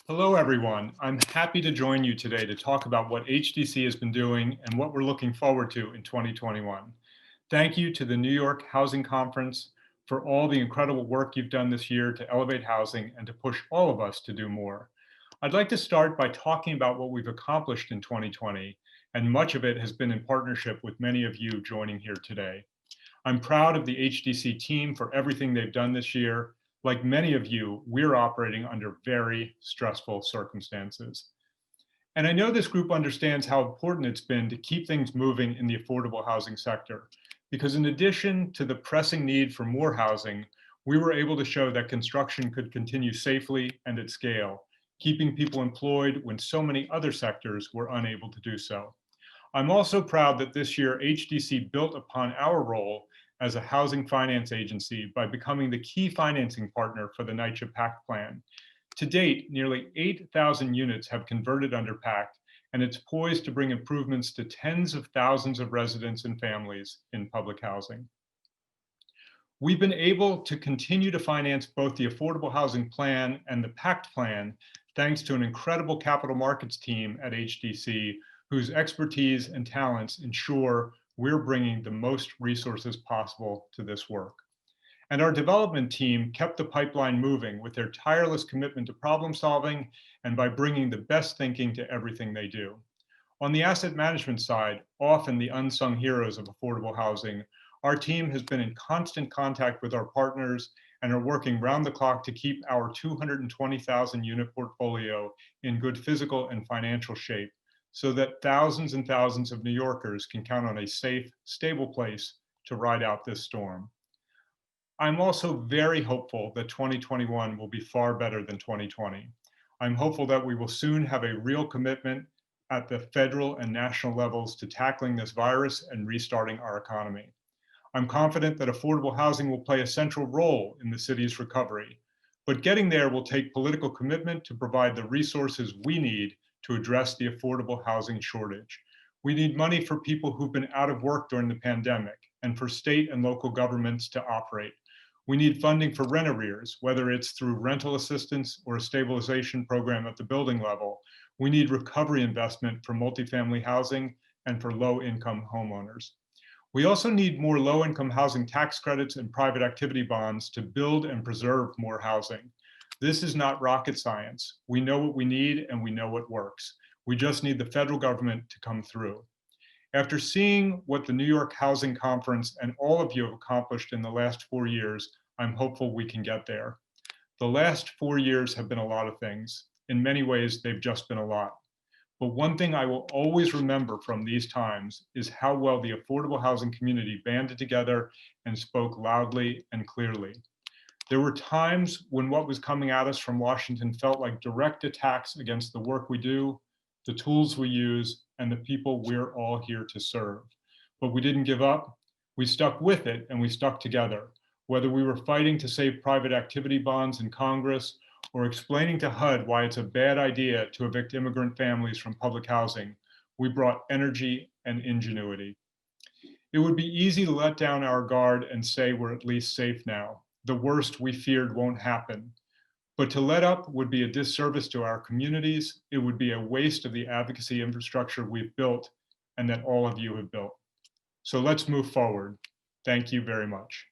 Hello, everyone. I'm happy to join you today to talk about what HDC has been doing and what we're looking forward to in 2021. Thank you to the New York Housing Conference for all the incredible work you've done this year to elevate housing and to push all of us to do more. I'd like to start by talking about what we've accomplished in 2020, and much of it has been in partnership with many of you joining here today. I'm proud of the HDC team for everything they've done this year. Like many of you, we're operating under very stressful circumstances. And I know this group understands how important it's been to keep things moving in the affordable housing sector, because in addition to the pressing need for more housing, we were able to show that construction could continue safely and at scale, keeping people employed when so many other sectors were unable to do so. I'm also proud that this year HDC built upon our role as a housing finance agency by becoming the key financing partner for the NYHC PACT plan. To date, nearly 8,000 units have converted under PACT, and it's poised to bring improvements to tens of thousands of residents and families in public housing. We've been able to continue to finance both the Affordable Housing Plan and the PACT plan thanks to an incredible capital markets team at HDC whose expertise and talents ensure we're bringing the most resources possible to this work. And our development team kept the pipeline moving with their tireless commitment to problem solving and by bringing the best thinking to everything they do. On the asset management side, often the unsung heroes of affordable housing, our team has been in constant contact with our partners and are working round the clock to keep our 220,000 unit portfolio in good physical and financial shape, so that thousands and thousands of New Yorkers can count on a safe, stable place to ride out this storm. I'm also very hopeful that 2021 will be far better than 2020. I'm hopeful that we will soon have a real commitment at the federal and national levels to tackling this virus and restarting our economy. I'm confident that affordable housing will play a central role in the city's recovery, but getting there will take political commitment to provide the resources we need to address the affordable housing shortage. We need money for people who've been out of work during the pandemic and for state and local governments to operate. We need funding for rent arrears, whether it's through rental assistance or a stabilization program at the building level. We need recovery investment for multifamily housing and for low-income homeowners. We also need more low-income housing tax credits and private activity bonds to build and preserve more housing. This is not rocket science. We know what we need and we know what works. We just need the federal government to come through. After seeing what the New York Housing Conference and all of you have accomplished in the last 4 years, I'm hopeful we can get there. The last 4 years have been a lot of things. In many ways, they've just been a lot. But one thing I will always remember from these times is how well the affordable housing community banded together and spoke loudly and clearly. There were times when what was coming at us from Washington felt like direct attacks against the work we do, the tools we use, and the people we're all here to serve. But we didn't give up. We stuck with it and we stuck together. Whether we were fighting to save private activity bonds in Congress or explaining to HUD why it's a bad idea to evict immigrant families from public housing, we brought energy and ingenuity. It would be easy to let down our guard and say we're at least safe now. The worst we feared won't happen. But to let up would be a disservice to our communities. It would be a waste of the advocacy infrastructure we've built and that all of you have built. So let's move forward. Thank you very much.